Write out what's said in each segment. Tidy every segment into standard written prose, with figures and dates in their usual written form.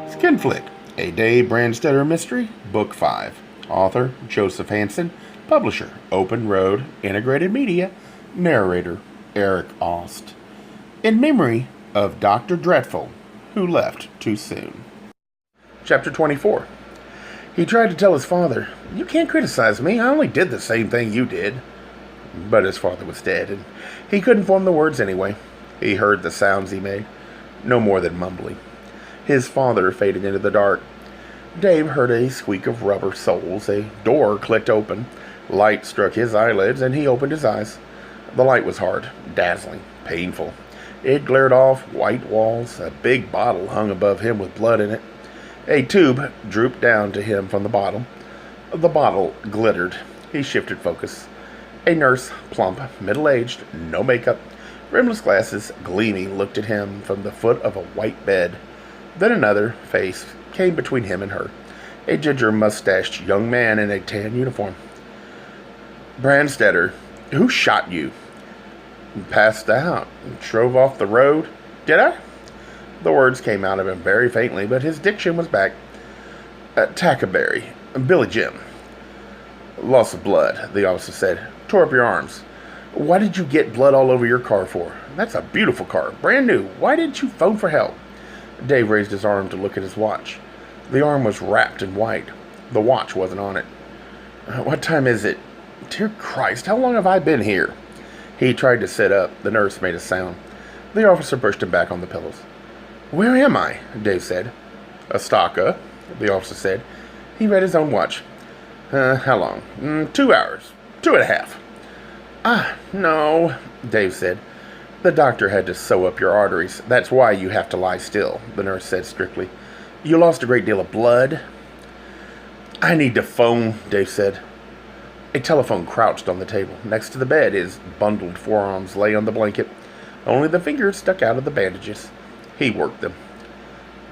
Skinflick, a Dave Brandstetter mystery, Book 5. Author, Joseph Hansen. Publisher, Open Road Integrated Media. Narrator, Eric Aust. In memory of Dr. Dreadful, who left too soon. Chapter 24. He tried to tell his father, "You can't criticize me, I only did the same thing you did." But his father was dead, and he couldn't form the words anyway. He heard the sounds he made, no more than mumbling. His father faded into the dark. Dave heard a squeak of rubber soles. A door clicked open. Light struck his eyelids, and he opened his eyes. The light was hard, dazzling, painful. It glared off white walls. A big bottle hung above him with blood in it. A tube drooped down to him from the bottom. The bottle glittered. He shifted focus. A nurse, plump, middle-aged, no makeup, rimless glasses gleaming, looked at him from the foot of a white bed. Then another face came between him and her. A ginger-mustached young man in a tan uniform. "Brandstetter, who shot you?" "Passed out. Drove off the road." "Did I?" The words came out of him very faintly, but his diction was back. "Tackleberry. Billy Jim." "Loss of blood," the officer said. "Tore up your arms. Why did you get blood all over your car for? That's a beautiful car. Brand new. Why didn't you phone for help?" Dave raised his arm to look at his watch. The arm was wrapped in white. The watch wasn't on it. "What time is it? Dear Christ, how long have I been here?" He tried to sit up. The nurse made a sound. The officer pushed him back on the pillows. "Where am I?" Dave said. "Astaka," the officer said. He read his own watch. How long?" 2 hours. 2.5. No," Dave said. "The doctor had to sew up your arteries. That's why you have to lie still," the nurse said strictly. "You lost a great deal of blood." "I need to phone," Dave said. A telephone crouched on the table. Next to the bed, his bundled forearms lay on the blanket. Only the fingers stuck out of the bandages. He worked them.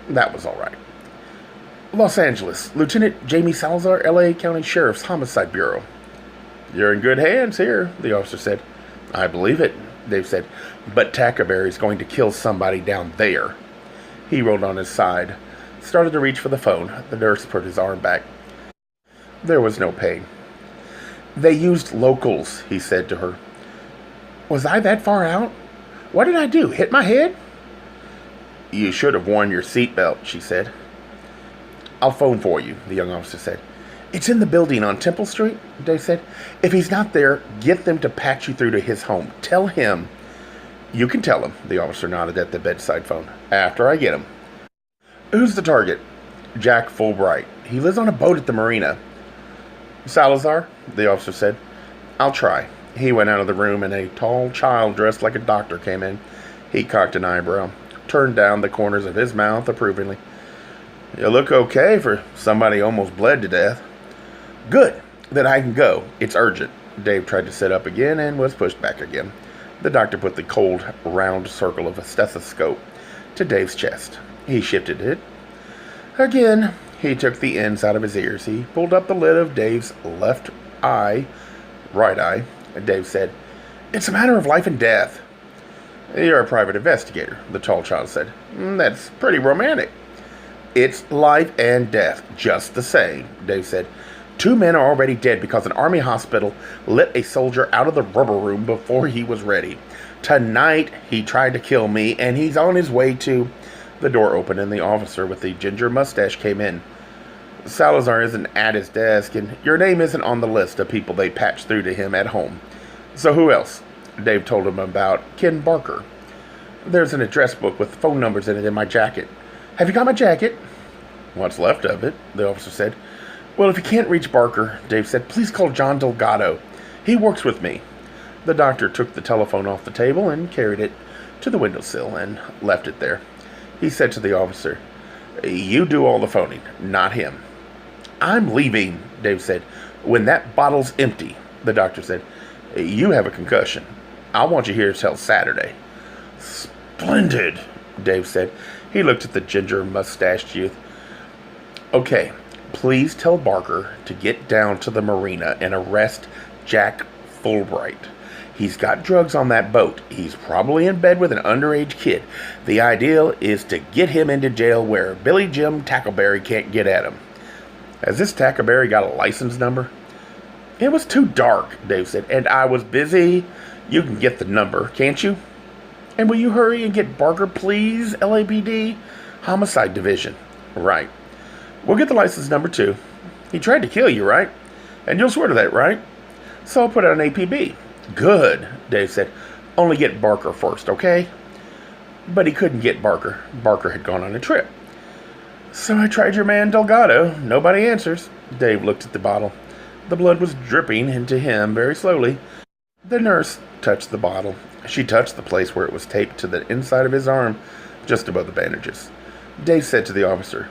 That was all right. "Los Angeles, Lieutenant Jamie Salazar, L.A. County Sheriff's Homicide Bureau." "You're in good hands here," the officer said. "I believe it," Dave said. "But Tackleberry's going to kill somebody down there." He rolled on his side, started to reach for the phone. The nurse put his arm back. There was no pain. "They used locals," he said to her. "Was I that far out? What did I do? Hit my head?" "You should have worn your seatbelt," she said. "I'll phone for you," the young officer said. "It's in the building on Temple Street," Dave said. "If he's not there, get them to patch you through to his home. Tell him." "You can tell him," the officer nodded at the bedside phone. "After I get him." "Who's the target?" "Jack Fulbright. He lives on a boat at the marina." "Salazar?" the officer said. "I'll try." He went out of the room, and a tall child dressed like a doctor came in. He cocked an eyebrow, turned down the corners of his mouth approvingly. "You look okay for somebody almost bled to death." "Good. Then I can go. It's urgent." Dave tried to sit up again and was pushed back again. The doctor put the cold, round circle of a stethoscope to Dave's chest. He shifted it. Again, he took the ends out of his ears. He pulled up the lid of Dave's right eye. Dave said, "It's a matter of life and death." "You're a private investigator," the tall child said. "That's pretty romantic." "It's life and death, just the same," Dave said. 2 men are already dead because an army hospital let a soldier out of the rubber room before he was ready. Tonight, he tried to kill me, and he's on his way to... The door opened, and the officer with the ginger mustache came in. "Salazar isn't at his desk, and your name isn't on the list of people they patched through to him at home. So who else?" Dave told him about Ken Barker. "There's an address book with phone numbers in it in my jacket." "Have you got my jacket?" "What's left of it," the officer said. "Well, if you can't reach Barker," Dave said, "please call John Delgado. He works with me." The doctor took the telephone off the table and carried it to the windowsill and left it there. He said to the officer, "You do all the phoning, not him." "I'm leaving," Dave said. "When that bottle's empty," the doctor said. "You have a concussion. I want you here till Saturday." "Splendid," Dave said. He looked at the ginger-mustached youth. "Okay, please tell Barker to get down to the marina and arrest Jack Fulbright. He's got drugs on that boat. He's probably in bed with an underage kid. The ideal is to get him into jail where Billy Jim Tackleberry can't get at him. Has this Tackleberry got a license number? It was too dark, Dave said, and I was busy. You can get the number, can't you? And will you hurry and get Barker, please, LAPD? Homicide Division. Right. We'll get the license number, too. He tried to kill you, right? And you'll swear to that, right? So I'll put out an APB. Good, Dave said. Only get Barker first, okay? But he couldn't get Barker. Barker had gone on a trip. So I tried your man Delgado. Nobody answers. Dave looked at the bottle. The blood was dripping into him very slowly. The nurse touched the bottle. She touched the place where it was taped to the inside of his arm, just above the bandages. Dave said to the officer,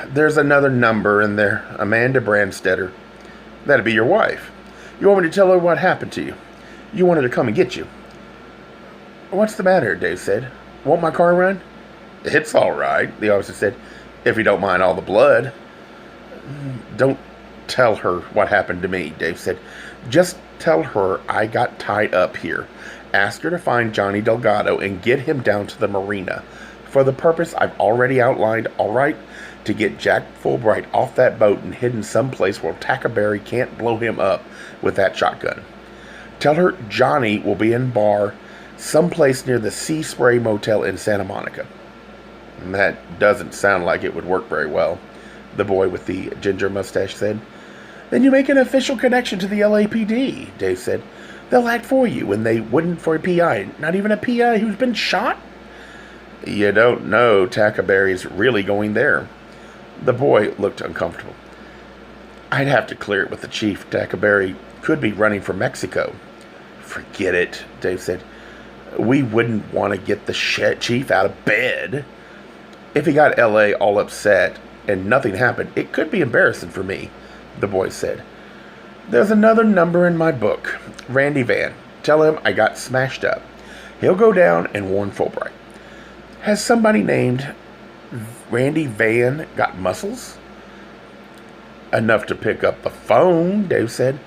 "There's another number in there, Amanda Brandstetter. That'd be your wife. You want me to tell her what happened to you? You wanted to come and get you." "What's the matter?" Dave said. "Won't my car run?" "It's all right," the officer said, "if you don't mind all the blood." "Don't tell her what happened to me," Dave said. "Just tell her I got tied up here. Ask her to find Johnny Delgado and get him down to the marina. For the purpose I've already outlined, all right? To get Jack Fulbright off that boat and hidden someplace where Tackleberry can't blow him up with that shotgun. Tell her Johnny will be in bar someplace near the Sea Spray Motel in Santa Monica." "That doesn't sound like it would work very well," the boy with the ginger mustache said. "Then you make an official connection to the LAPD," Dave said. "They'll act for you when they wouldn't for a PI, not even a PI who's been shot." "You don't know Tackleberry's really going there." The boy looked uncomfortable. "I'd have to clear it with the chief. Tackleberry could be running for Mexico." "Forget it," Dave said. "We wouldn't want to get the chief out of bed. If he got LA all upset and nothing happened, it could be embarrassing for me," the boy said. "There's another number in my book. Randy Van. Tell him I got smashed up. He'll go down and warn Fulbright." "Has somebody named Randy Van got muscles?" "Enough to pick up the phone," Dave said.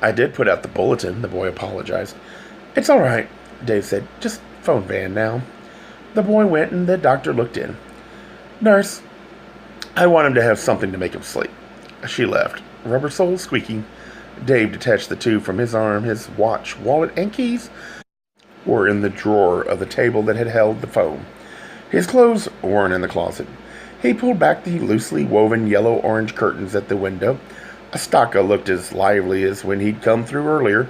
"I did put out the bulletin," the boy apologized. "It's all right," Dave said. "Just phone Van now." The boy went and the doctor looked in. "Nurse, I want him to have something to make him sleep." She left, rubber soles squeaking. Dave detached the two from his arm. His watch, wallet, and keys were in the drawer of the table that had held the phone. His clothes weren't in the closet. He pulled back the loosely woven yellow-orange curtains at the window. A stocka looked as lively as when he'd come through earlier.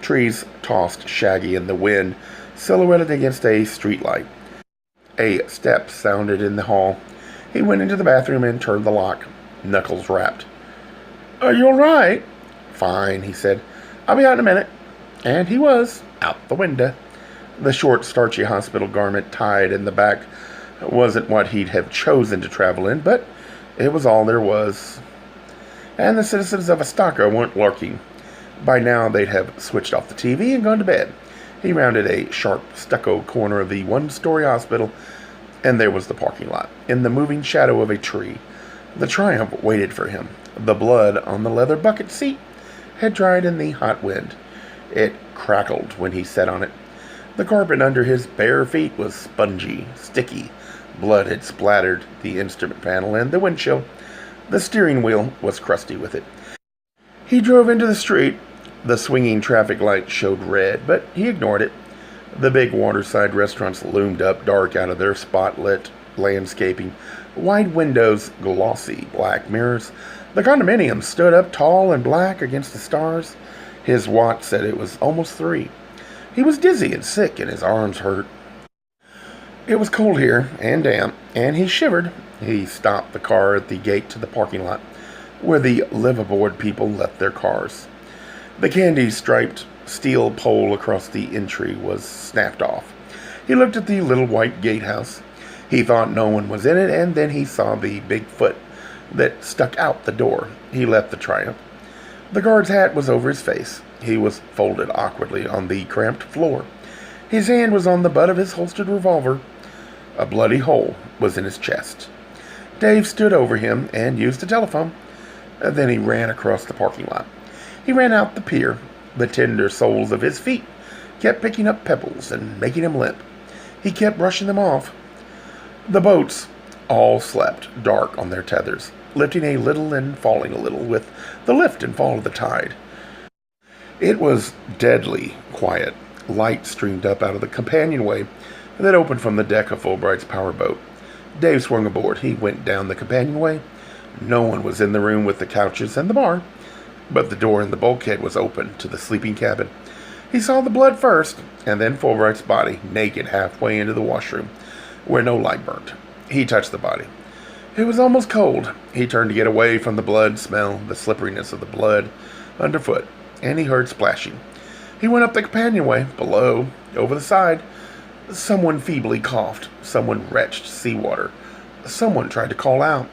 Trees tossed shaggy in the wind, silhouetted against a streetlight. A step sounded in the hall. He went into the bathroom and turned the lock, knuckles rapped. "Are you all right?" "Fine," he said. "I'll be out in a minute." And he was, out the window. The short, starchy hospital garment tied in the back wasn't what he'd have chosen to travel in, but it was all there was. And the citizens of Astoka weren't lurking. By now they'd have switched off the TV and gone to bed. He rounded a sharp stucco corner of the one-story hospital, and there was the parking lot, in the moving shadow of a tree. The Triumph waited for him. The blood on the leather bucket seat had dried in the hot wind. It crackled when he sat on it. The carpet under his bare feet was spongy, sticky. Blood had splattered the instrument panel and the windshield. The steering wheel was crusty with it. He drove into the street. The swinging traffic light showed red, but he ignored it. The big waterside restaurants loomed up dark out of their spotlit landscaping. Wide windows, glossy black mirrors. The condominium stood up tall and black against the stars. His watch said it was almost 3. He was dizzy and sick, and his arms hurt. It was cold here, and damp, and he shivered. He stopped the car at the gate to the parking lot, where the live-aboard people left their cars. The candy-striped steel pole across the entry was snapped off. He looked at the little white gatehouse. He thought no one was in it, and then he saw the big foot that stuck out the door. He left the Triumph. The guard's hat was over his face. He was folded awkwardly on the cramped floor. His hand was on the butt of his holstered revolver. A bloody hole was in his chest. Dave stood over him and used the telephone. Then he ran across the parking lot. He ran out the pier. The tender soles of his feet kept picking up pebbles and making him limp. He kept brushing them off. The boats all slept dark on their tethers, lifting a little and falling a little with the lift and fall of the tide. It was deadly quiet. Light streamed up out of the companionway that opened from the deck of Fulbright's powerboat. Dave swung aboard. He went down the companionway. No one was in the room with the couches and the bar, but the door in the bulkhead was open to the sleeping cabin. He saw the blood first, and then Fulbright's body, naked halfway into the washroom, where no light burnt. He touched the body. It was almost cold. He turned to get away from the blood smell, the slipperiness of the blood underfoot, and he heard splashing. He went up the companionway. Below, over the side, someone feebly coughed. Someone retched seawater. Someone tried to call out.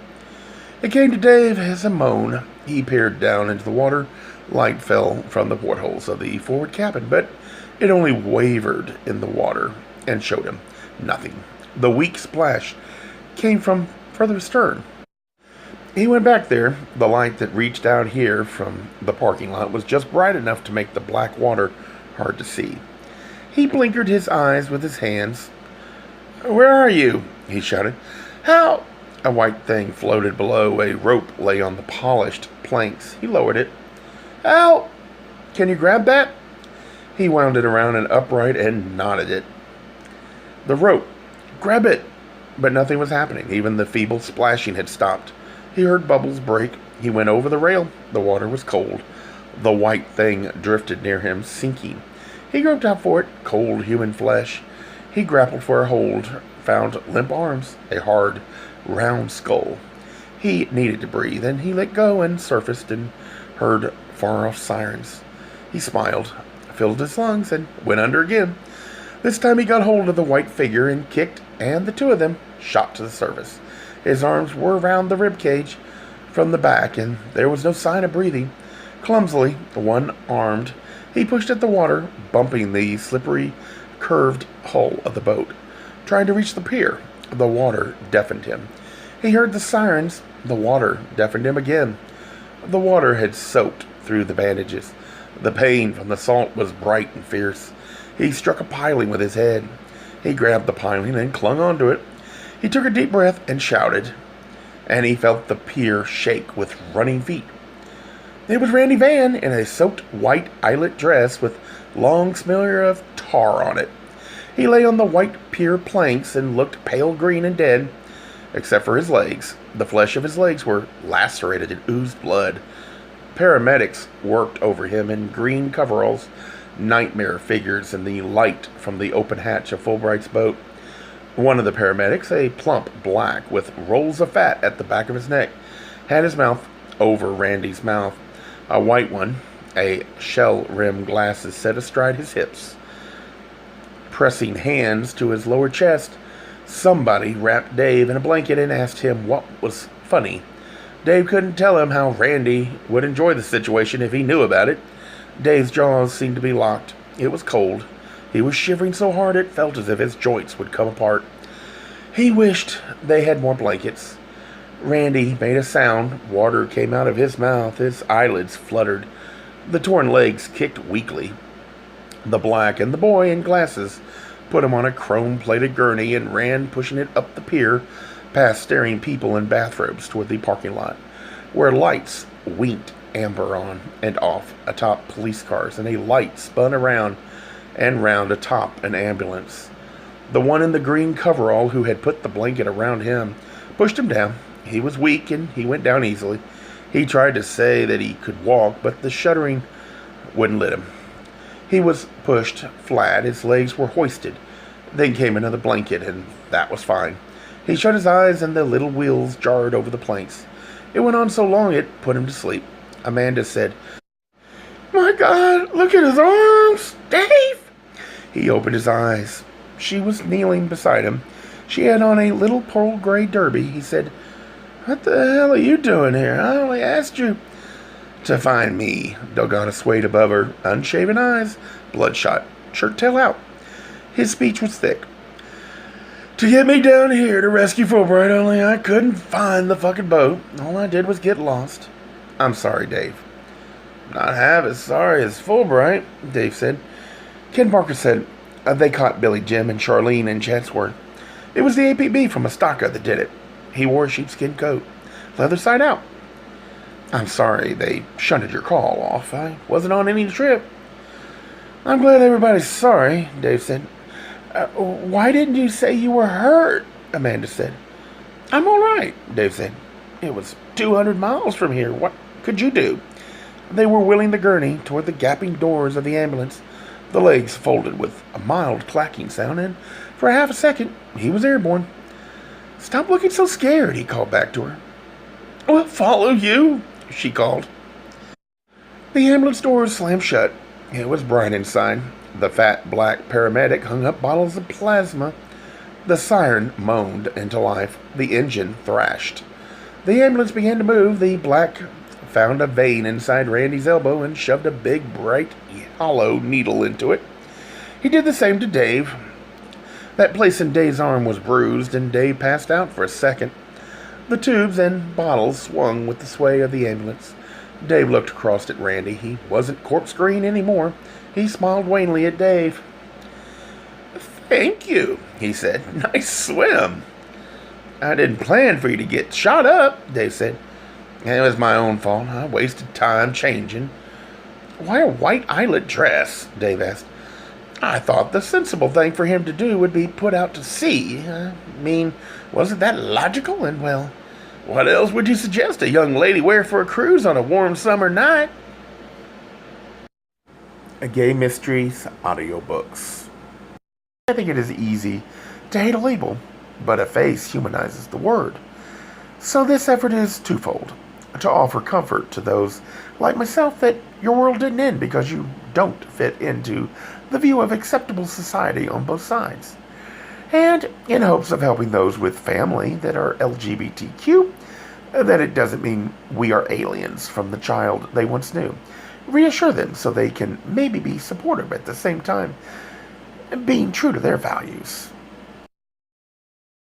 It came to Dave as a moan. He peered down into the water. Light fell from the portholes of the forward cabin, but it only wavered in the water and showed him nothing. The weak splash came from further astern. He went back there. The light that reached out here from the parking lot was just bright enough to make the black water hard to see. He blinkered his eyes with his hands. "Where are you?" he shouted. "Help!" A white thing floated below. A rope lay on the polished planks. He lowered it. "Help! Can you grab that?" He wound it around an upright and knotted it. The rope. "Grab it!" But nothing was happening. Even the feeble splashing had stopped. He heard bubbles break. He went over the rail. The water was cold. The white thing drifted near him, sinking. He groped out for it. Cold human flesh. He grappled for a hold, found limp arms, a hard, round skull. He needed to breathe, and he let go and surfaced and heard far-off sirens. He smiled, filled his lungs, and went under again. This time he got hold of the white figure and kicked, and the two of them shot to the surface. His arms were around the rib cage from the back, and there was no sign of breathing. Clumsily, one-armed, he pushed at the water, bumping the slippery, curved hull of the boat. Trying to reach the pier, the water deafened him. He heard the sirens. The water deafened him again. The water had soaked through the bandages. The pain from the salt was bright and fierce. He struck a piling with his head. He grabbed the piling and clung onto it. He took a deep breath and shouted, and he felt the pier shake with running feet. It was Randy Van in a soaked white eyelet dress with long smear of tar on it. He lay on the white pier planks and looked pale green and dead, except for his legs. The flesh of his legs were lacerated and oozed blood. Paramedics worked over him in green coveralls, nightmare figures in the light from the open hatch of Fulbright's boat. One of the paramedics, a plump black with rolls of fat at the back of his neck, had his mouth over Randy's mouth. A white one, a shell-rimmed glasses set astride his hips. Pressing hands to his lower chest, somebody wrapped Dave in a blanket and asked him what was funny. Dave couldn't tell him how Randy would enjoy the situation if he knew about it. Dave's jaws seemed to be locked. It was cold. He was shivering so hard it felt as if his joints would come apart. He wished they had more blankets. Randy made a sound. Water came out of his mouth. His eyelids fluttered. The torn legs kicked weakly. The black and the boy in glasses put him on a chrome-plated gurney and ran, pushing it up the pier, past staring people in bathrobes toward the parking lot, where lights winked amber on and off atop police cars, and a light spun around and round atop an ambulance. The one in the green coverall who had put the blanket around him pushed him down. He was weak, and he went down easily. He tried to say that he could walk, but the shuddering wouldn't let him. He was pushed flat. His legs were hoisted. Then came another blanket, and that was fine. He shut his eyes, and the little wheels jarred over the planks. It went on so long it put him to sleep. Amanda said, "My God, look at his arms! Dave!" He opened his eyes. She was kneeling beside him. She had on a little pearl gray derby. He said, "What the hell are you doing here? I only asked you to find me." Delgado swayed above her, unshaven eyes, bloodshot, shirt tail out. His speech was thick. "To get me down here to rescue Fulbright, only I couldn't find the fucking boat. All I did was get lost. I'm sorry, Dave." Not half as sorry as Fulbright, Dave said. Ken Parker said they caught Billy Jim and Charlene in Chatsworth. It was the APB from Estaca that did it. He wore a sheepskin coat, leather side out. I'm sorry they shunted your call off. I wasn't on any trip. I'm glad everybody's sorry, Dave said. Why didn't you say you were hurt? Amanda said. I'm all right, Dave said. It was 200 miles from here. What could you do? They were wheeling the gurney toward the gaping doors of the ambulance. The legs folded with a mild clacking sound, and for half a second, he was airborne. Stop looking so scared, he called back to her. I'll follow you, she called. The ambulance doors slammed shut. It was bright inside. The fat black paramedic hung up bottles of plasma. The siren moaned into life. The engine thrashed. The ambulance began to move. The black found a vein inside Randy's elbow and shoved a big, bright, hollow needle into it. He did the same to Dave. That place in Dave's arm was bruised, and Dave passed out for a second. The tubes and bottles swung with the sway of the ambulance. Dave looked across at Randy. He wasn't corpse green anymore. He smiled wanly at Dave. Thank you, he said. Nice swim. I didn't plan for you to get shot up, Dave said. It was my own fault. I wasted time changing. Why a white eyelet dress? Dave asked. I thought the sensible thing for him to do would be put out to sea. I mean, wasn't that logical? And, well, what else would you suggest a young lady wear for a cruise on a warm summer night? A Gay Mysteries audiobooks. I think it is easy to hate a label, but a face humanizes the word. So this effort is twofold. To offer comfort to those like myself that your world didn't end because you don't fit into the view of acceptable society on both sides. And in hopes of helping those with family that are LGBTQ, that it doesn't mean we are aliens from the child they once knew. Reassure them so they can maybe be supportive at the same time, being true to their values.